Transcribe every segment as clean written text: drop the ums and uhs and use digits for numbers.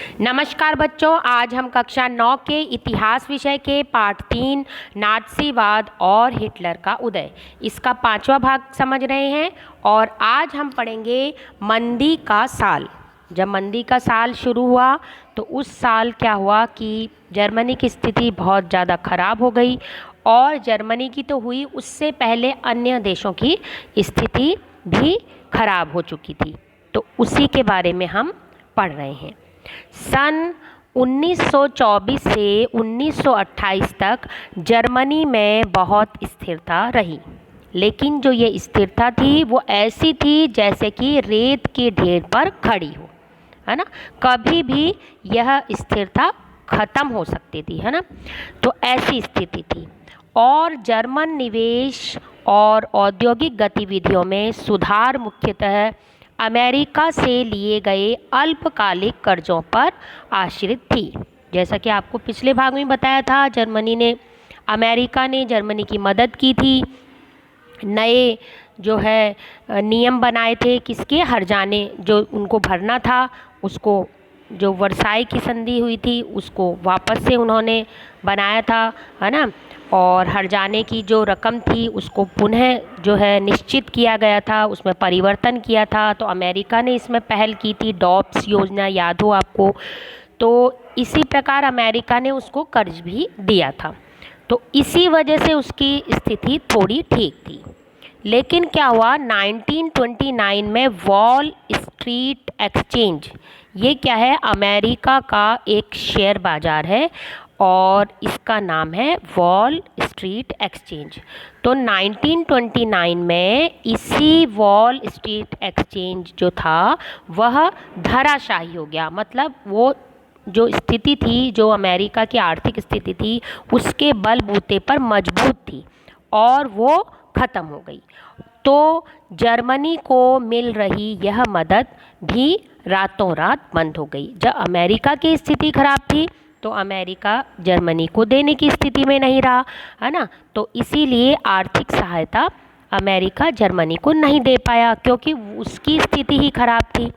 नमस्कार बच्चों, आज हम कक्षा 9 के इतिहास विषय के पाठ 3 नाज़ीवाद और हिटलर का उदय इसका 5वां भाग समझ रहे हैं। और आज हम पढ़ेंगे मंदी का साल। जब मंदी का साल शुरू हुआ तो उस साल क्या हुआ कि जर्मनी की स्थिति बहुत ज़्यादा ख़राब हो गई, और जर्मनी की तो हुई, उससे पहले अन्य देशों की स्थिति भी खराब हो चुकी थी। तो उसी के बारे में हम पढ़ रहे हैं। सन 1924 से 1928 तक जर्मनी में बहुत स्थिरता रही, लेकिन जो ये स्थिरता थी वो ऐसी थी जैसे कि रेत के ढेर पर खड़ी हो, है ना। कभी भी यह स्थिरता ख़त्म हो सकती थी, है ना। तो ऐसी स्थिति थी, और जर्मन निवेश और औद्योगिक गतिविधियों में सुधार मुख्यतः अमेरिका से लिए गए अल्पकालिक कर्जों पर आश्रित थी। जैसा कि आपको पिछले भाग में बताया था, अमेरिका ने जर्मनी की मदद की थी। नए जो है नियम बनाए थे, किसके हर्जाने जो उनको भरना था, उसको जो वर्साई की संधि हुई थी उसको वापस से उन्होंने बनाया था, है ना। और हर्जाने की जो रकम थी उसको पुनः जो है निश्चित किया गया था, उसमें परिवर्तन किया था। तो अमेरिका ने इसमें पहल की थी, डॉप्स योजना याद हो आपको। तो इसी प्रकार अमेरिका ने उसको कर्ज भी दिया था, तो इसी वजह से उसकी स्थिति थोड़ी ठीक थी। लेकिन क्या हुआ, 1929 में वॉल स्ट्रीट एक्सचेंज, ये क्या है, अमेरिका का एक शेयर बाज़ार है और इसका नाम है वॉल स्ट्रीट एक्सचेंज। तो 1929 में इसी वॉल स्ट्रीट एक्सचेंज जो था वह धराशायी हो गया। मतलब वो जो स्थिति थी, जो अमेरिका की आर्थिक स्थिति थी, उसके बलबूते पर मजबूत थी और वो ख़त्म हो गई। तो जर्मनी को मिल रही यह मदद भी रातों रात बंद हो गई। जब अमेरिका की स्थिति खराब थी तो अमेरिका जर्मनी को देने की स्थिति में नहीं रहा, है ना। तो इसीलिए आर्थिक सहायता अमेरिका जर्मनी को नहीं दे पाया, क्योंकि उसकी स्थिति ही खराब थी।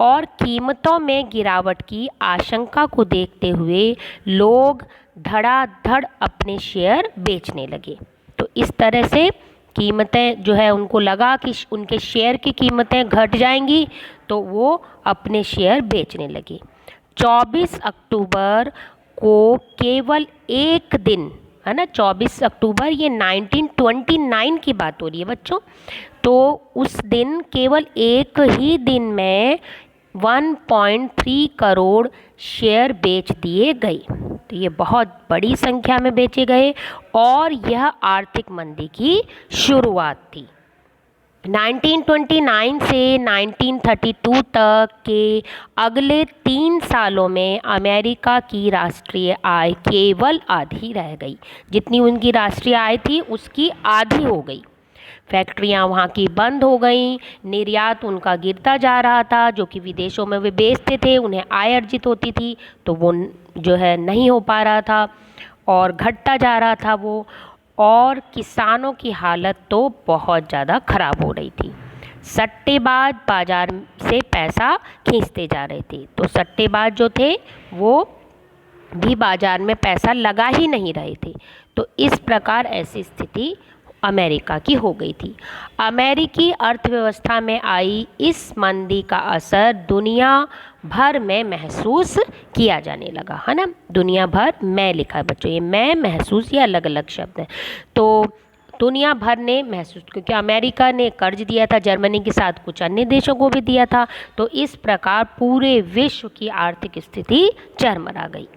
और कीमतों में गिरावट की आशंका को देखते हुए लोग धड़ाधड़ अपने शेयर बेचने लगे। तो इस तरह से कीमतें जो है, उनको लगा कि उनके शेयर की कीमतें घट जाएंगी, तो वो अपने शेयर बेचने लगे। 24 अक्टूबर को केवल एक दिन, है ना, 24 अक्टूबर, ये 1929 की बात हो रही है बच्चों। तो उस दिन केवल एक ही दिन में 1.3 करोड़ शेयर बेच दिए गए। तो ये बहुत बड़ी संख्या में बेचे गए, और यह आर्थिक मंदी की शुरुआत थी। 1929 से 1932 तक के अगले 3 सालों में अमेरिका की राष्ट्रीय आय केवल आधी रह गई। जितनी उनकी राष्ट्रीय आय थी उसकी आधी हो गई। फैक्ट्रियां वहाँ की बंद हो गईं, निर्यात उनका गिरता जा रहा था, जो कि विदेशों में वे बेचते थे, उन्हें आय अर्जित होती थी, तो वो जो है नहीं हो पा रहा था और घटता जा रहा था वो। और किसानों की हालत तो बहुत ज़्यादा ख़राब हो रही थी। सट्टेबाज बाज़ार से पैसा खींचते जा रहे थे, तो सट्टेबाज जो थे वो भी बाज़ार में पैसा लगा ही नहीं रहे थे। तो इस प्रकार ऐसी स्थिति अमेरिका की हो गई थी। अमेरिकी अर्थव्यवस्था में आई इस मंदी का असर दुनिया भर में महसूस किया जाने लगा, है ना। दुनिया भर में लिखा है बच्चों, ये मैं महसूस, ये अलग अलग शब्द हैं। तो दुनिया भर ने महसूस, क्योंकि अमेरिका ने कर्ज दिया था जर्मनी के साथ, कुछ अन्य देशों को भी दिया था। तो इस प्रकार पूरे विश्व की आर्थिक स्थिति चरमरा गई।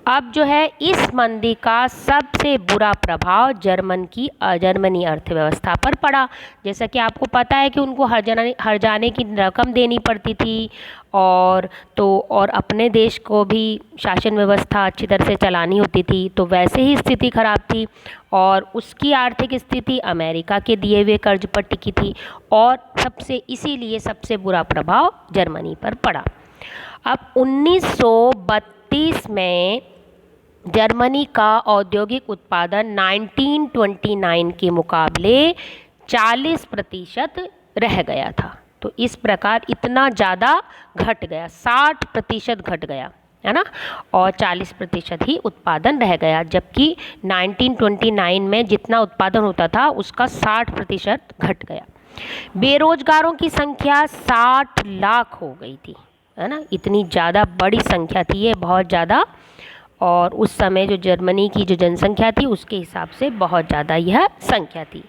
अब जो है इस मंदी का सबसे बुरा प्रभाव जर्मनी अर्थव्यवस्था पर पड़ा। जैसा कि आपको पता है कि उनको हर्जाने की रकम देनी पड़ती थी, और अपने देश को भी शासन व्यवस्था अच्छी तरह से चलानी होती थी। तो वैसे ही स्थिति खराब थी, और उसकी आर्थिक स्थिति अमेरिका के दिए हुए कर्ज पर टिकी थी, और इसीलिए सबसे बुरा प्रभाव जर्मनी पर पड़ा। अब 1932 में जर्मनी का औद्योगिक उत्पादन 1929 के मुकाबले 40% रह गया था। तो इस प्रकार इतना ज़्यादा घट गया, 60% घट गया, है ना, और 40% ही उत्पादन रह गया, जबकि 1929 में जितना उत्पादन होता था उसका 60% घट गया। बेरोजगारों की संख्या 60 लाख हो गई थी, है ना, इतनी ज़्यादा बड़ी संख्या थी ये, बहुत ज़्यादा, और उस समय जो जर्मनी की जो जनसंख्या थी उसके हिसाब से बहुत ज़्यादा यह संख्या थी।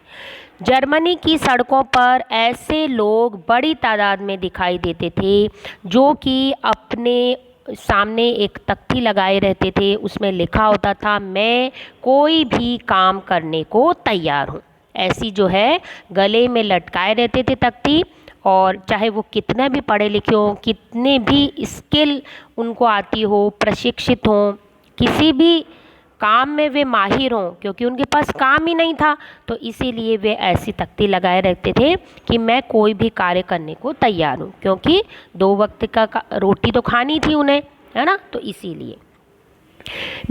जर्मनी की सड़कों पर ऐसे लोग बड़ी तादाद में दिखाई देते थे जो कि अपने सामने एक तख्ती लगाए रहते थे, उसमें लिखा होता था मैं कोई भी काम करने को तैयार हूँ। ऐसी जो है गले में लटकाए रहते थे तख्ती, और चाहे वो कितने भी पढ़े लिखे हों, कितने भी स्किल उनको आती हो, प्रशिक्षित हों, किसी भी काम में वे माहिर हों, क्योंकि उनके पास काम ही नहीं था, तो इसीलिए वे ऐसी तख्ती लगाए रखते थे कि मैं कोई भी कार्य करने को तैयार हूँ, क्योंकि 2 वक्त का रोटी तो खानी थी उन्हें, है ना, तो इसीलिए।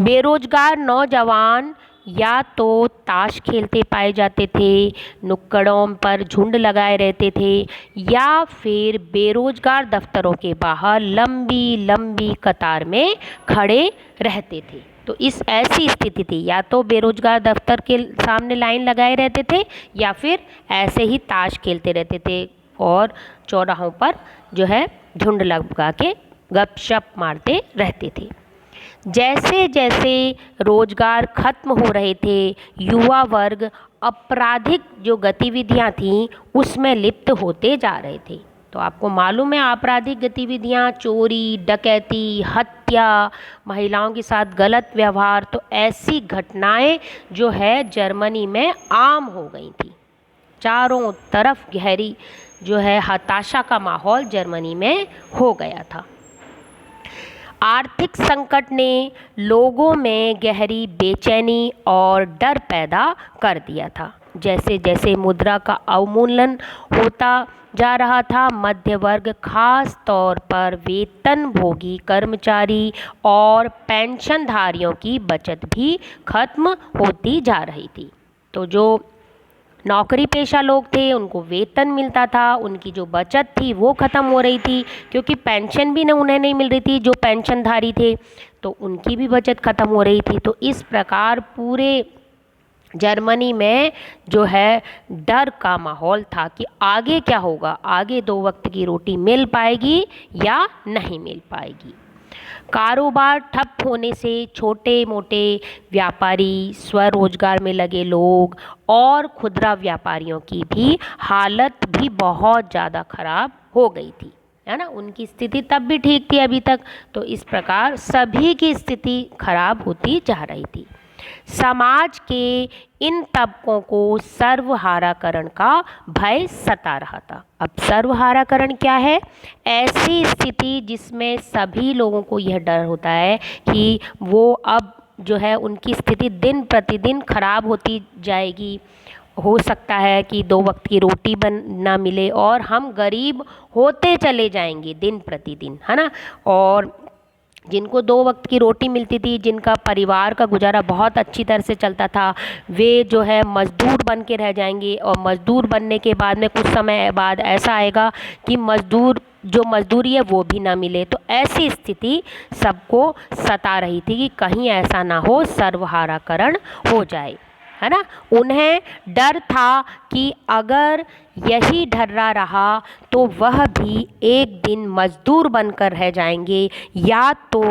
बेरोजगार नौजवान या तो ताश खेलते पाए जाते थे, नुक्कड़ों पर झुंड लगाए रहते थे, या फिर बेरोजगार दफ्तरों के बाहर लंबी लंबी कतार में खड़े रहते थे। तो इस ऐसी स्थिति थी, या तो बेरोजगार दफ्तर के सामने लाइन लगाए रहते थे या फिर ऐसे ही ताश खेलते रहते थे और चौराहों पर जो है झुंड लगा के गपशप मारते रहते थे। जैसे जैसे रोजगार खत्म हो रहे थे, युवा वर्ग आपराधिक जो गतिविधियां थीं उसमें लिप्त होते जा रहे थे। तो आपको मालूम है आपराधिक गतिविधियां, चोरी, डकैती, हत्या, महिलाओं के साथ गलत व्यवहार, तो ऐसी घटनाएं जो है जर्मनी में आम हो गई थी। चारों तरफ गहरी जो है हताशा का माहौल जर्मनी में हो गया था। आर्थिक संकट ने लोगों में गहरी बेचैनी और डर पैदा कर दिया था। जैसे जैसे मुद्रा का अवमूल्यन होता जा रहा था, मध्य वर्ग, खास तौर पर वेतनभोगी कर्मचारी और पेंशनधारियों की बचत भी खत्म होती जा रही थी। तो जो नौकरी पेशा लोग थे उनको वेतन मिलता था, उनकी जो बचत थी वो ख़त्म हो रही थी, क्योंकि पेंशन भी उन्हें नहीं मिल रही थी, जो पेंशनधारी थे तो उनकी भी बचत ख़त्म हो रही थी। तो इस प्रकार पूरे जर्मनी में जो है डर का माहौल था कि आगे क्या होगा, आगे 2 वक्त की रोटी मिल पाएगी या नहीं मिल पाएगी। कारोबार ठप होने से छोटे मोटे व्यापारी, स्वरोजगार में लगे लोग और खुदरा व्यापारियों की भी हालत भी बहुत ज़्यादा खराब हो गई थी, है ना, उनकी स्थिति तब भी ठीक थी अभी तक, तो इस प्रकार सभी की स्थिति खराब होती जा रही थी। समाज के इन तबकों को सर्वहाराकरण का भय सता रहा था। अब सर्वहाराकरण क्या है? ऐसी स्थिति जिसमें सभी लोगों को यह डर होता है कि वो अब जो है उनकी स्थिति दिन प्रतिदिन खराब होती जाएगी, हो सकता है कि 2 वक्त की रोटी ना मिले और हम गरीब होते चले जाएंगे दिन प्रतिदिन, है ना। और जिनको 2 वक्त की रोटी मिलती थी, जिनका परिवार का गुजारा बहुत अच्छी तरह से चलता था, वे जो है मज़दूर बन के रह जाएंगे, और मज़दूर बनने के बाद में कुछ समय बाद ऐसा आएगा कि जो मज़दूरी है वो भी ना मिले। तो ऐसी स्थिति सबको सता रही थी कि कहीं ऐसा ना हो सर्वहाराकरण हो जाए, है ना। उन्हें डर था कि अगर यही ढर्रा रहा तो वह भी एक दिन मजदूर बनकर रह जाएंगे, या तो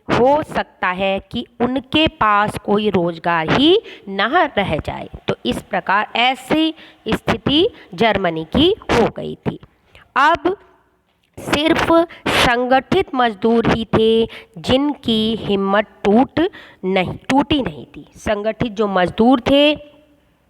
हो सकता है कि उनके पास कोई रोजगार ही न रह जाए। तो इस प्रकार ऐसी स्थिति जर्मनी की हो गई थी। अब सिर्फ संगठित मजदूर ही थे जिनकी हिम्मत टूटी नहीं थी। संगठित जो मजदूर थे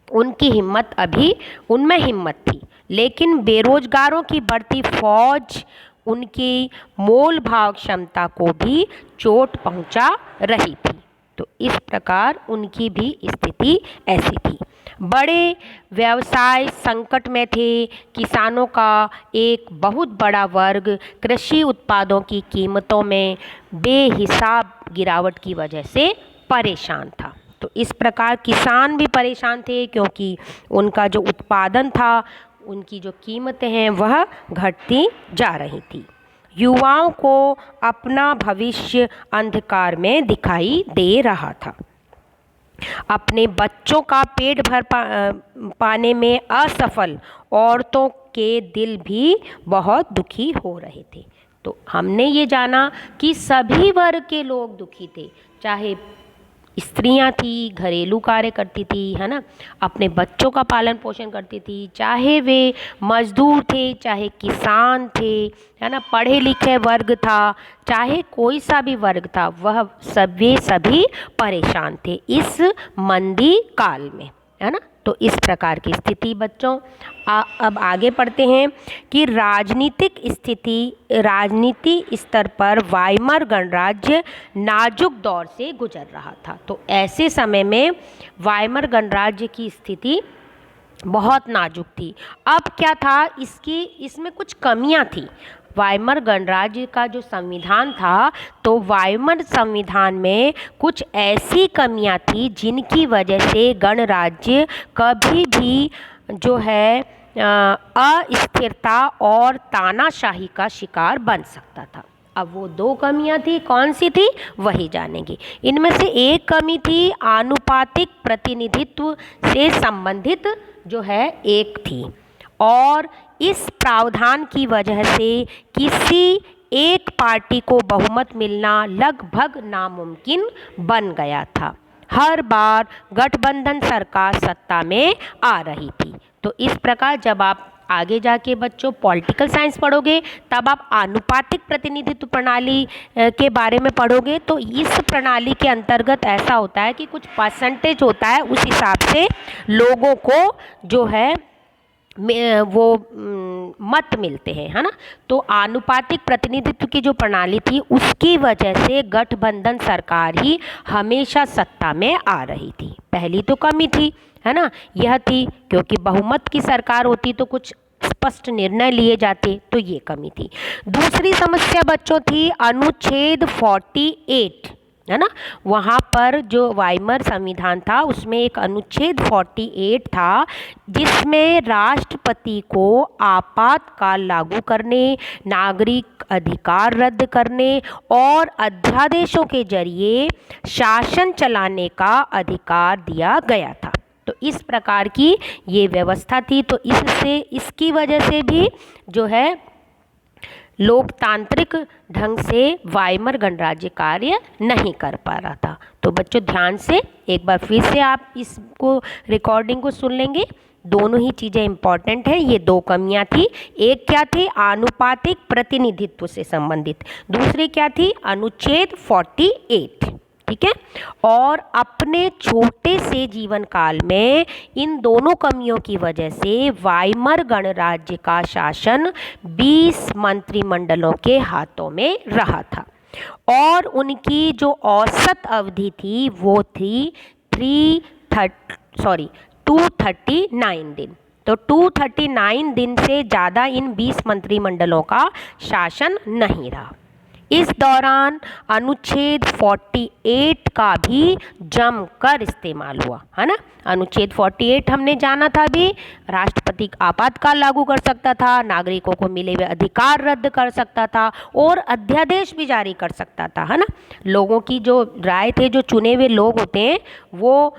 उनकी हिम्मत अभी उनमें हिम्मत थी, लेकिन बेरोजगारों की बढ़ती फौज उनकी मोल भाव क्षमता को भी चोट पहुंचा रही थी। तो इस प्रकार उनकी भी स्थिति ऐसी थी। बड़े व्यवसाय संकट में थे। किसानों का एक बहुत बड़ा वर्ग कृषि उत्पादों की कीमतों में बेहिसाब गिरावट की वजह से परेशान था। तो इस प्रकार किसान भी परेशान थे, क्योंकि उनका जो उत्पादन था उनकी जो कीमतें हैं वह घटती जा रही थी। युवाओं को अपना भविष्य अंधकार में दिखाई दे रहा था। अपने बच्चों का पेट भर पाने में असफल औरतों के दिल भी बहुत दुखी हो रहे थे। तो हमने ये जाना कि सभी वर्ग के लोग दुखी थे, चाहे स्त्रियां थी, घरेलू कार्य करती थी, है ना, अपने बच्चों का पालन पोषण करती थी, चाहे वे मजदूर थे, चाहे किसान थे, है ना, पढ़े लिखे वर्ग था, चाहे कोई सा भी वर्ग था, वह वे सभी परेशान थे इस मंदी काल में, है ना। तो इस प्रकार की स्थिति बच्चों, अब आगे पढ़ते हैं कि राजनीति स्तर पर वाइमर गणराज्य नाजुक दौर से गुजर रहा था। तो ऐसे समय में वाइमर गणराज्य की स्थिति बहुत नाजुक थी। अब क्या था, इसमें कुछ कमियां थी। वाइमर गणराज्य का जो संविधान था, तो वाइमर संविधान में कुछ ऐसी कमियां थी जिनकी वजह से गणराज्य कभी भी जो है अस्थिरता और तानाशाही का शिकार बन सकता था। अब वो दो कमियां थी, कौन सी थी वही जानेंगे। इनमें से एक कमी थी आनुपातिक प्रतिनिधित्व से संबंधित जो है एक थी, और इस प्रावधान की वजह से किसी एक पार्टी को बहुमत मिलना लगभग नामुमकिन बन गया था। हर बार गठबंधन सरकार सत्ता में आ रही थी। तो इस प्रकार जब आप आगे जाके बच्चों पॉलिटिकल साइंस पढ़ोगे, तब आप आनुपातिक प्रतिनिधित्व प्रणाली के बारे में पढ़ोगे। तो इस प्रणाली के अंतर्गत ऐसा होता है कि कुछ परसेंटेज होता है, उस हिसाब से लोगों को जो है वो मत मिलते हैं, है ना। तो आनुपातिक प्रतिनिधित्व की जो प्रणाली थी, उसकी वजह से गठबंधन सरकार ही हमेशा सत्ता में आ रही थी। पहली तो कमी थी, है ना, यह थी, क्योंकि बहुमत की सरकार होती तो कुछ स्पष्ट निर्णय लिए जाते, तो ये कमी थी। दूसरी समस्या बच्चों थी अनुच्छेद 48, है ना। वहाँ पर जो वाइमर संविधान था उसमें एक अनुच्छेद 48 था, जिसमें राष्ट्रपति को आपातकाल लागू करने, नागरिक अधिकार रद्द करने और अध्यादेशों के जरिए शासन चलाने का अधिकार दिया गया था। तो इस प्रकार की ये व्यवस्था थी। तो इसकी वजह से भी जो है लोकतांत्रिक ढंग से वाइमर गणराज्य कार्य नहीं कर पा रहा था। तो बच्चों ध्यान से एक बार फिर से आप इसको रिकॉर्डिंग को सुन लेंगे। दोनों ही चीज़ें इंपॉर्टेंट हैं। ये दो कमियां थी, एक क्या थी आनुपातिक प्रतिनिधित्व से संबंधित, दूसरी क्या थी अनुच्छेद 48, ठीक है। और अपने छोटे से जीवन काल में इन दोनों कमियों की वजह से वाइमर गणराज्य का शासन 20 मंत्रिमंडलों के हाथों में रहा था, और उनकी जो औसत अवधि थी वो थी 239 दिन। तो 239 दिन से ज़्यादा इन 20 मंत्रिमंडलों का शासन नहीं रहा। इस दौरान अनुच्छेद 48 का भी जमकर इस्तेमाल हुआ, है ना। अनुच्छेद 48 हमने जाना था भी, राष्ट्रपति आपातकाल लागू कर सकता था, नागरिकों को मिले हुए अधिकार रद्द कर सकता था और अध्यादेश भी जारी कर सकता था, है ना। लोगों की जो राय थे, जो चुने हुए लोग होते हैं, वो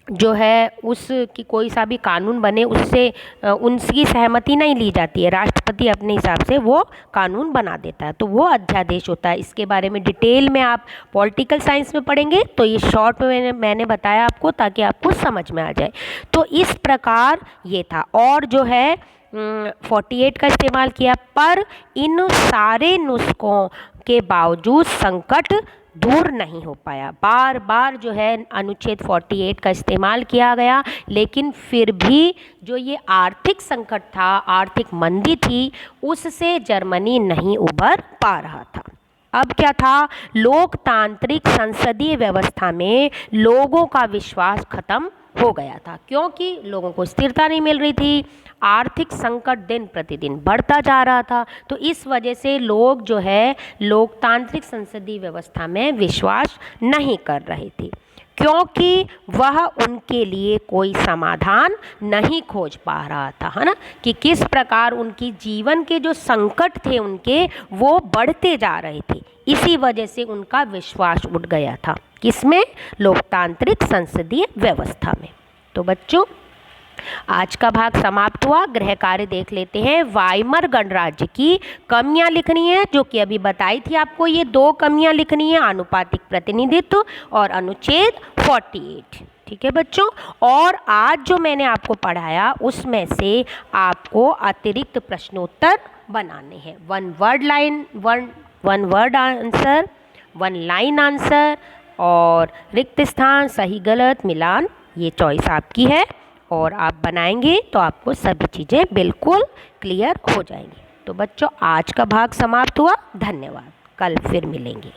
जो है उसकी कोई सा भी कानून बने उससे उनकी सहमति नहीं ली जाती है, राष्ट्रपति अपने हिसाब से वो कानून बना देता है, तो वो अध्यादेश होता है। इसके बारे में डिटेल में आप पॉलिटिकल साइंस में पढ़ेंगे, तो ये शॉर्ट में मैंने बताया आपको ताकि आपको समझ में आ जाए। तो इस प्रकार ये था, और जो है 48 का इस्तेमाल किया, पर इन सारे नुस्खों के बावजूद संकट दूर नहीं हो पाया। बार बार जो है अनुच्छेद 48 का इस्तेमाल किया गया, लेकिन फिर भी जो ये आर्थिक संकट था, आर्थिक मंदी थी, उससे जर्मनी नहीं उबर पा रहा था। अब क्या था, लोकतांत्रिक संसदीय व्यवस्था में लोगों का विश्वास खत्म हो गया था, क्योंकि लोगों को स्थिरता नहीं मिल रही थी, आर्थिक संकट दिन प्रतिदिन बढ़ता जा रहा था। तो इस वजह से लोग जो है लोकतांत्रिक संसदीय व्यवस्था में विश्वास नहीं कर रहे थे। क्योंकि वह उनके लिए कोई समाधान नहीं खोज पा रहा था, है ना, कि किस प्रकार उनकी जीवन के जो संकट थे उनके वो बढ़ते जा रहे थे। इसी वजह से उनका विश्वास उठ गया था, किसमें? लोकतांत्रिक संसदीय व्यवस्था में। तो बच्चों, आज का भाग समाप्त हुआ। गृह कार्य देख लेते हैं। वाइमर गणराज्य की कमियां लिखनी है, जो कि अभी बताई थी आपको। ये 2 कमियां लिखनी है, आनुपातिक प्रतिनिधित्व और अनुच्छेद 48। ठीक है बच्चों। और आज जो मैंने आपको पढ़ाया उसमें से आपको अतिरिक्त प्रश्नोत्तर बनाने हैं। One word answer, 1 line answer और रिक्त स्थान, सही गलत मिलान, ये चॉइस आपकी है। और आप बनाएंगे तो आपको सभी चीज़ें बिल्कुल क्लियर हो जाएंगी। तो बच्चों, आज का भाग समाप्त हुआ। धन्यवाद। कल फिर मिलेंगे।